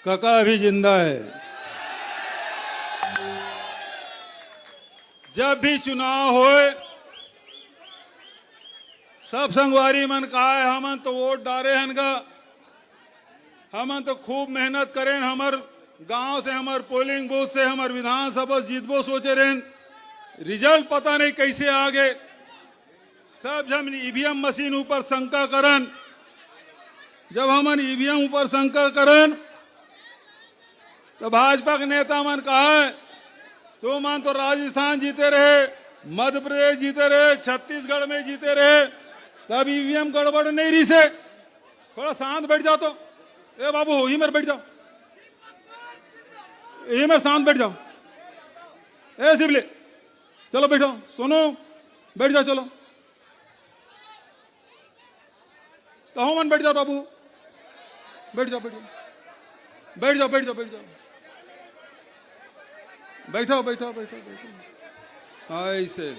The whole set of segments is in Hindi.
काका अभी जिंदा है। जब भी चुनाव होए सब संगवारी मन कहा है हमन तो वोट डारे हन गा, हमन तो खूब मेहनत करें, हमर गांव से हमर पोलिंग बूथ से हमर विधानसभा जीतबो सोचे रहें, रिजल्ट पता नहीं कैसे आ गए। सब जब ईवीएम मशीन ऊपर शंका करन, जब हमन ईवीएम ऊपर शंका करन तो भाजपा के नेता मन कहा है तो मन तो राजस्थान जीते रहे, मध्य प्रदेश जीते रहे, छत्तीसगढ़ में जीते रहे, तब ईवीएम गड़बड़ नहीं रही से। थोड़ा शांत बैठ जाओ तो, ए बाबू यही में बैठ जाओ, यही में शांत बैठ जाओ। ए शिवले चलो बैठो, सुनो बैठ जाओ, चलो कहो मन बैठ जाओ बाबू, बैठ जाओ बैठ जाओ बैठ जाओ बैठ जाओ बैठ जाओ बैठो बैठो बैठो बैठो। ऐसे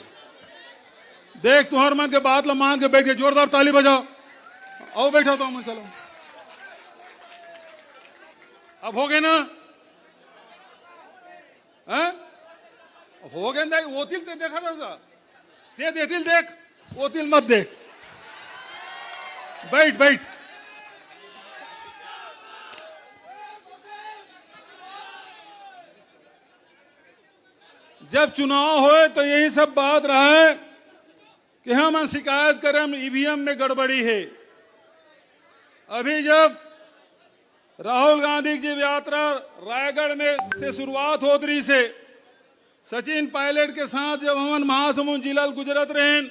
देख तुम्हारे मन के बात ला मान के बैठ के जोरदार ताली बजाओ। आओ बैठो तो हम चलो, अब हो गए ना? हो गए ना? ओतिल ते देखा था, ते देतिल देख, ओतिल मत देख। बैठ बैठ। जब चुनाव होए तो यही सब बात रहा है कि हम शिकायत करें ईवीएम में गड़बड़ी है। अभी जब राहुल गांधी की यात्रा रायगढ़ में से शुरुआत हो रही से सचिन पायलट के साथ जब हम महासमुंद जिला गुजरत रहे,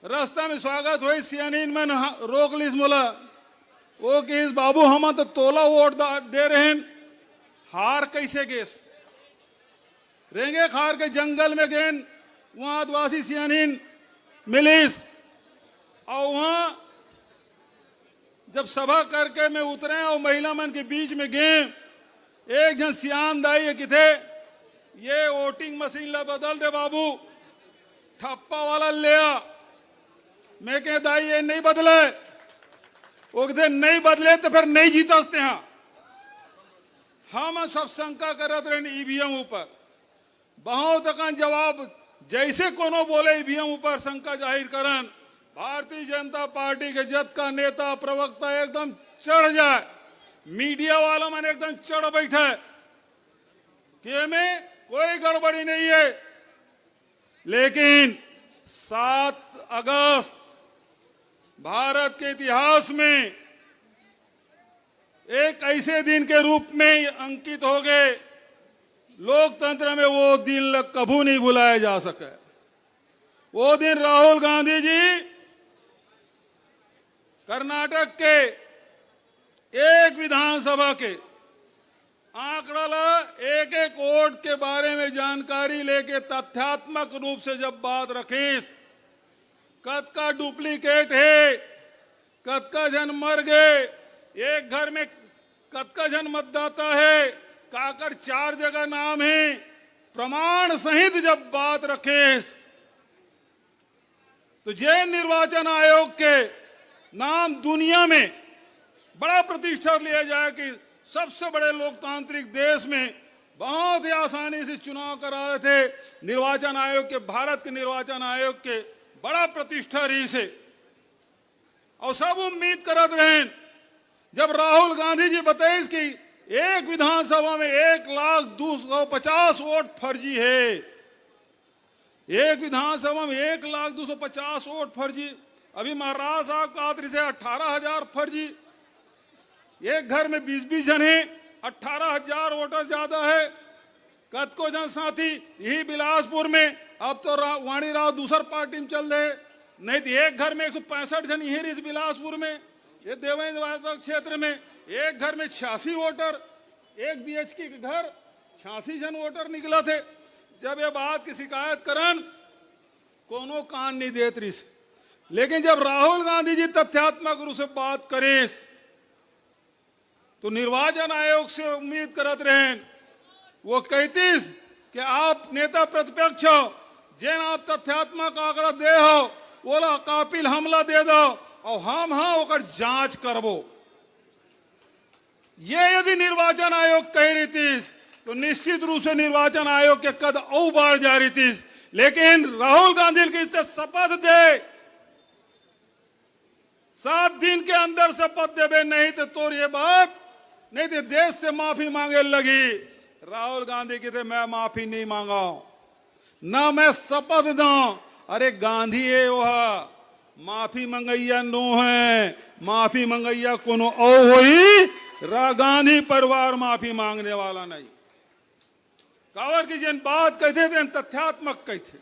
रास्ता में स्वागत हुई, सियानीन में रोक लीस मोला वो कि बाबू हम तो तोला वोट दे रहे हैं, हार कैसे गेस रेंगे खार के जंगल में गए, वहां आदिवासी सियानीन मिलिस और वहां जब सभा करके मैं उतरे और महिला मन के बीच में गए, एक जन सियान दाई कि थे ये वोटिंग मशीन ला बदल दे बाबू, ठप्पा वाला ले आ। मैं कह दाई ये नहीं बदले, वो कहते नहीं बदले तो फिर नहीं जीतते हैं। हम सब शंका करते रहे ईवीएम ऊपर, बहुत जवाब जैसे कोनो बोले ईवीएम ऊपर शंका जाहिर करन, भारतीय जनता पार्टी के जत का नेता प्रवक्ता एकदम चढ़ जाए, मीडिया वाला मन एकदम चढ़ बैठे कि में कोई गड़बड़ी नहीं है। लेकिन 7 अगस्त भारत के इतिहास में एक ऐसे दिन के रूप में अंकित हो गए, लोकतंत्र में वो दिन कभी नहीं भुलाया जा सके। वो दिन राहुल गांधी जी कर्नाटक के एक विधानसभा के आंकड़ा ला एक एक वोट के बारे में जानकारी लेके तथ्यात्मक रूप से जब बात रखीस, कद का डुप्लीकेट है, कद का जन मर गए, एक घर में कद का जन मतदाता है, काकर 4 जगह नाम है, प्रमाण सहित जब बात रखेस तो जैन निर्वाचन आयोग के नाम दुनिया में बड़ा प्रतिष्ठा लिया जाए कि सबसे बड़े लोकतांत्रिक देश में बहुत ही आसानी से चुनाव करा रहे थे निर्वाचन आयोग के, भारत के निर्वाचन आयोग के बड़ा प्रतिष्ठा रही से। और सब उम्मीद करत रहे जब राहुल गांधी जी बताइस कि एक विधानसभा में 1,250 वोट फर्जी है, एक विधानसभा में 1,250 वोट फर्जी। अभी महाराज साहब का से 18,000 फर्जी, एक घर में 20-20 जन है, 18,000 वोटर ज्यादा है। कद को जन साथी यही बिलासपुर में अब तो वाणी राव दूसर पार्टी में चल रहे, नहीं तो एक घर में 165 जन यही इस बिलासपुर में, ये देवेंद्र क्षेत्र में एक घर में 86 वोटर, एक बीएचके के घर 86 जन वोटर निकला थे। जब ये बात की शिकायत करन कोनो कान नहीं देत रही, लेकिन जब राहुल गांधी जी तथ्यात्मक रूप से बात करें तो निर्वाचन आयोग से उम्मीद करत रहे, वो कहतीस कि आप नेता प्रतिपक्ष हो, जेन आप तथ्यात्मक आंकड़ा दे हो वो कापिल हमला दे दो और हम हाँ ओकर जांच करबो। ये यदि निर्वाचन आयोग कह रही थी तो निश्चित रूप से निर्वाचन आयोग के कद और बढ़ जा रही थी। लेकिन राहुल गांधी की शपथ दे, 7 दिन के अंदर शपथ देवे, नहीं तो तोर ये बात, नहीं तो देश से माफी मांगे लगी। राहुल गांधी की थे मैं माफी नहीं मांगा ना मैं शपथ दूं। अरे गांधी है वह माफी मंगैया नो है, माफी मंगैया कोनो ओ हुई, गांधी परिवार माफी मांगने वाला नहीं। कावर की जिन बात कहते थे तथ्यात्मक कहते।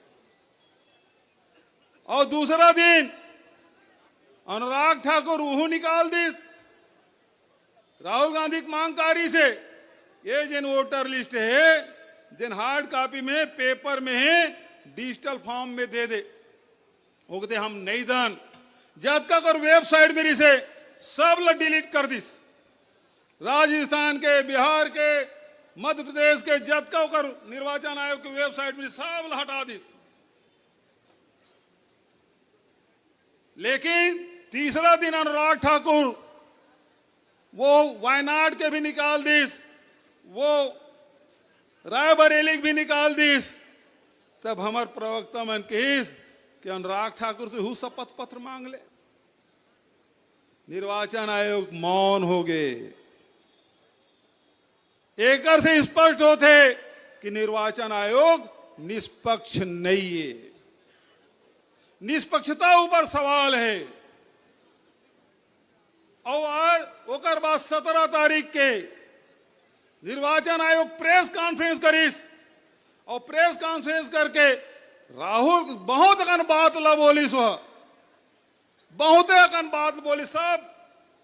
और दूसरा दिन अनुराग ठाकुर वह निकाल दी राहुल गांधी की मांगकारी से। ये जिन वोटर लिस्ट है, जिन हार्ड कॉपी में पेपर में है, डिजिटल फॉर्म में दे दे, होते हम नहीं दन जब तक और वेबसाइट मेरी से सब ल डिलीट कर दिस। राजस्थान के, बिहार के, मध्य प्रदेश के जब का कर निर्वाचन आयोग की वेबसाइट में सब ल हटा दिस। लेकिन तीसरा दिन अनुराग ठाकुर वो वायनाड के भी निकाल दिस, वो रायबरेली भी निकाल दिस। तब हमार प्रवक्ता मन कहिस कि अनुराग ठाकुर से हु शपथ पत्र मांग ले। निर्वाचन आयोग मौन हो गए। एक से स्पष्ट होते कि निर्वाचन आयोग निष्पक्ष नहीं है, निष्पक्षता ऊपर सवाल है। और आज ओकर बाद 17 तारीख के निर्वाचन आयोग प्रेस कॉन्फ्रेंस करीस और प्रेस कॉन्फ्रेंस करके राहुल बहुत अकन बात ला बोली सो, बहुत अकन बात बोली। सब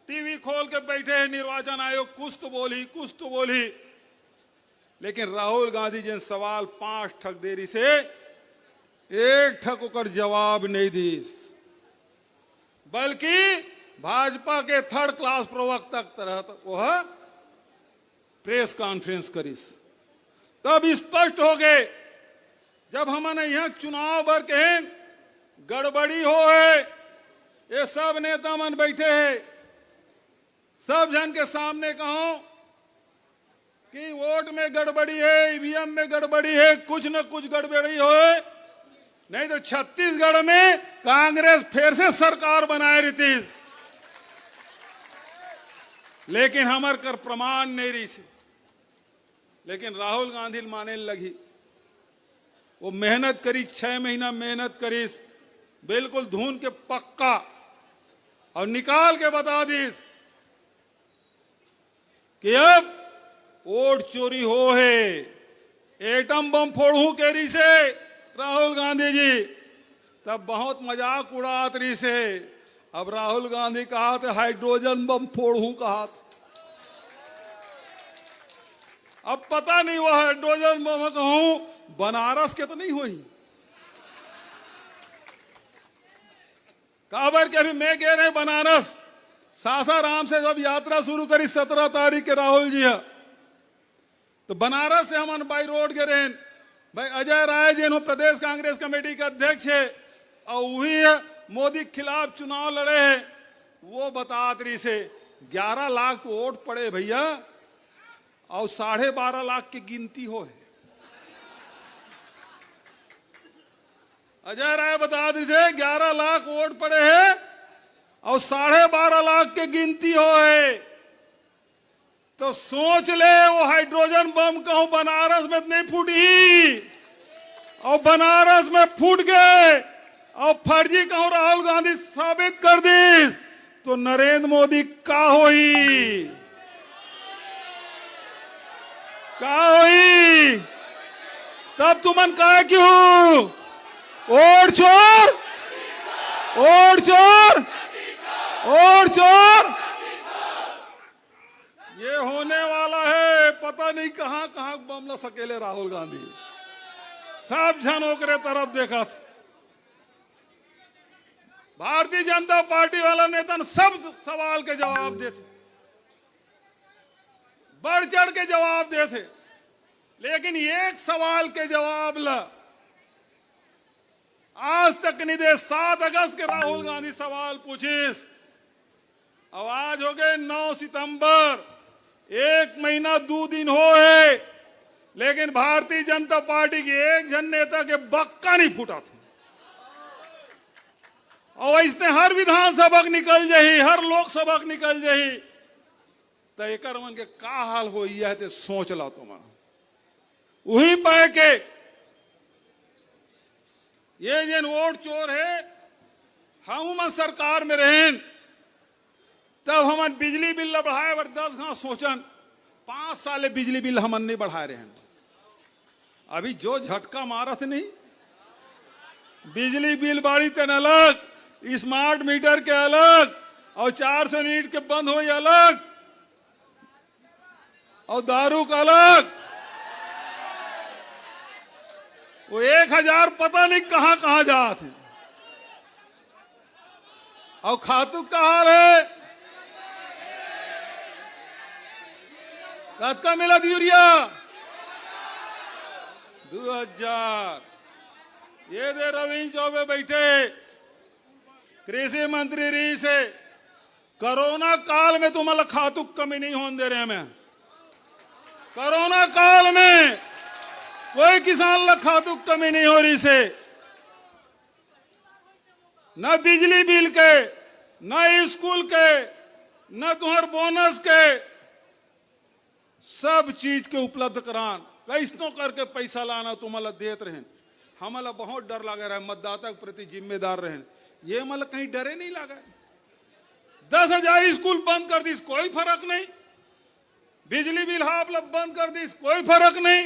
टीवी खोल के बैठे हैं, निर्वाचन आयोग कुछ तो बोली, कुछ तो बोली। लेकिन राहुल गांधी जिन सवाल 5 ठक देरी से 1 ठक ओकर जवाब नहीं दीस, बल्कि भाजपा के 3rd क्लास प्रवक्ता तरह वह प्रेस कॉन्फ्रेंस करीस। तब स्पष्ट हो गए जब हमने यहाँ चुनाव भर के गड़बड़ी हो है, ये सब नेता मन बैठे हैं, सब जन के सामने कहो कि वोट में गड़बड़ी है, ईवीएम में गड़बड़ी है, कुछ न कुछ गड़बड़ी हो, नहीं तो छत्तीसगढ़ में कांग्रेस फिर से सरकार बनाए रही थी। लेकिन हमार कर प्रमाण नहीं रही से। लेकिन राहुल गांधी माने लगी, वो मेहनत करी, 6 महीना मेहनत करी, बिल्कुल धुन के पक्का, और निकाल के बता दी कि अब वोट चोरी हो है, एटम बम फोड़ू के रही से राहुल गांधी जी। तब बहुत मजाक उड़ात रही से। अब राहुल गांधी कहा तो हाइड्रोजन बम फोड़ू कहा। अब पता नहीं वो हाइड्रोजन बम कहूं बनारस के तो नहीं हुई। काबर के अभी मैं कह रहे बनारस, सासाराम से जब यात्रा शुरू करी 17 तारीख के राहुल जी है, तो बनारस से हम बाई रोड के रहे भाई अजय राय जी प्रदेश कांग्रेस कमेटी के अध्यक्ष है, और वही मोदी के खिलाफ चुनाव लड़े हैं। वो बतात रही से 11 लाख तो वोट पड़े भैया, और 12.5 लाख की गिनती हो है। अजय राय बता दी थे 11 लाख वोट पड़े हैं और 12.5 लाख की गिनती हो है। तो सोच ले वो हाइड्रोजन बम कहूं बनारस में नहीं फूटी, और बनारस में फूट गए, और फर्जी कहूं राहुल गांधी साबित कर दी, तो नरेंद्र मोदी का होई, का होई। तब तुमन कहे क्यों वोट चोर, वोट चोर, वोट चोर। ये होने वाला है, पता नहीं कहां कहां बम ला सकेले राहुल गांधी। सब जन ओकरे तरफ देखा था। भारतीय जनता पार्टी वाला नेता सब सवाल के जवाब देते, बढ़ चढ़ के जवाब देते, लेकिन एक सवाल के जवाब ला आज तक नहीं दे। 7 अगस्त के राहुल गांधी सवाल पूछिस, अब आज हो गए 9 सितंबर, महीना 2 दिन हो है, लेकिन भारतीय जनता पार्टी के एक जन नेता के बक्का नहीं फूटा था। और इसने हर विधानसभा निकल जाही, हर लोकसभा निकल जाही, तो एक मन के का हाल हो ते सोच ला तुम। वही पाए के ये जन वोट चोर है, हम सरकार में रहें तब हम बिजली बिल बढ़ाए बर 10 घास सोचन, 5 साल बिजली बिल हम नहीं बढ़ाए रहे हैं। अभी जो झटका मारत नहीं, बिजली बिल बाड़ी तन अलग, स्मार्ट मीटर के अलग, और 400 यूनिट के बंद हो अलग, और दारू का अलग, वो 1000 पता नहीं कहां कहां जाते हैं। और खातू का हाल है, कद मिला यूरिया 2000। ये दे रविंद्र चौबे बैठे कृषि मंत्री रही से, कोरोना काल में तुम्हारा खातू कमी नहीं होने दे रहे हैं। कोरोना काल में कोई किसान ला खातू कमी नहीं हो रही से, न बिजली बिल के, न स्कूल के, न तुम्हार बोनस के, सब चीज के उपलब्ध करान कैसनो करके पैसा लाना तुम्हारा देते रहे। हमारा बहुत डर लगा रहा है, मतदाता के प्रति जिम्मेदार रहे। ये मतलब कहीं डरे नहीं लगा। 10,000 स्कूल बंद कर दी, कोई फर्क नहीं। बिजली बिल बंद कर दी, कोई फर्क नहीं।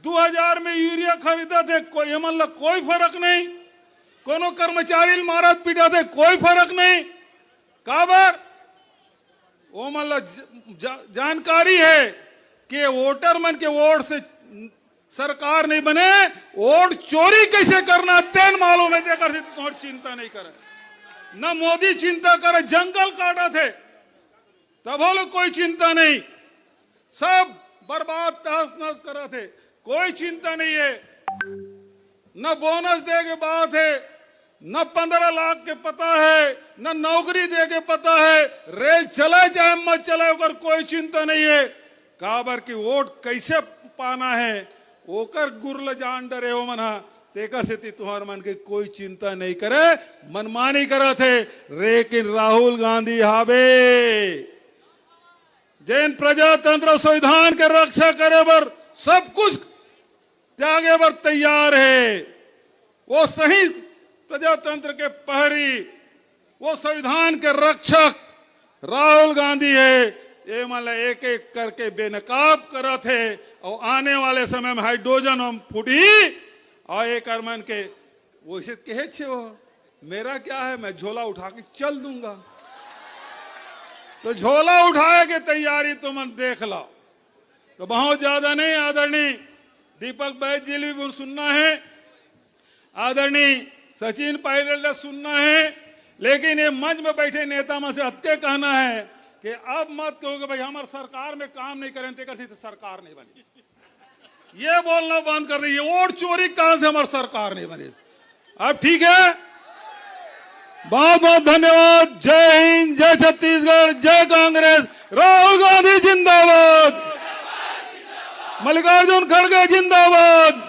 2000 में यूरिया खरीदा थे, कोई मतलब कोई फर्क नहीं। कोनो कर्मचारी मारत पीटा थे, कोई फर्क नहीं। काबर वो मतलब जानकारी है कि वोटर मन के वोट से सरकार नहीं बने, वोट चोरी कैसे करना तेन मालूम है। देखकर से तुम्हारी चिंता नहीं करे, न मोदी चिंता करे, जंगल काटा थे तब वो लोग कोई चिंता नहीं, सब बर्बाद तहस नहस करा थे, कोई चिंता नहीं है। न बोनस दे के बात है, न 15 लाख के पता है, न नौकरी दे के पता है। रेल चले चाहे मत चले, ओकर कोई चिंता नहीं है। काबर की वोट कैसे पाना है ओकर गुरल जान डरे हो मना, तेकर से तुम्हार मन के कोई चिंता नहीं करे, मनमानी करा थे। लेकिन राहुल गांधी हावे जैन प्रजातंत्र संविधान के रक्षा करे बर सब कुछ त्यागे बर तैयार है। वो सही प्रजातंत्र के पहरी, वो संविधान के रक्षक राहुल गांधी है। ये मतलब एक एक करके बेनकाब करत है, और आने वाले समय में हाइड्रोजन हम फूटी और एक अरमान के वैसे कहे छे वो मेरा क्या है, मैं झोला उठा के चल दूंगा। तो झोला उठाए के तैयारी तुम देख लो। तो बहुत ज्यादा नहीं, आदरणीय दीपक बैद जी भी सुनना है, आदरणीय सचिन पायलट ने सुनना है। लेकिन ये मंच में बैठे नेता में से हत्के कहना है कि अब मत कहो कि भाई हमारे सरकार में काम नहीं करें तो सरकार नहीं बनी। ये बोलना बंद कर दीजिए, वोट चोरी कहां से हमारी सरकार नहीं बनी। अब ठीक है, बहुत बहुत धन्यवाद। जय हिंद, जय छत्तीसगढ़, जय कांग्रेस। राहुल गांधी जिंदाबाद, मल्लिकार्जुन खड़गे जिंदाबाद,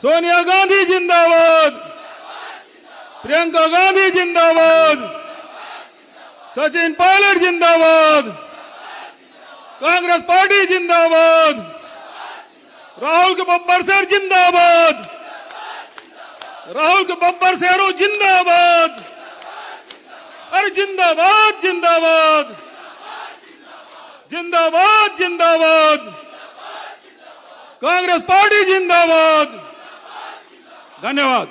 सोनिया गांधी जिंदाबाद, प्रियंका गांधी जिंदाबाद, सचिन पायलट जिंदाबाद, कांग्रेस पार्टी जिंदाबाद, राहुल के बब्बर शेर जिंदाबाद, राहुल के बब्बर शेरों जिंदाबाद। अरे जिंदाबाद जिंदाबाद जिंदाबाद जिंदाबाद, कांग्रेस पार्टी जिंदाबाद। धन्यवाद।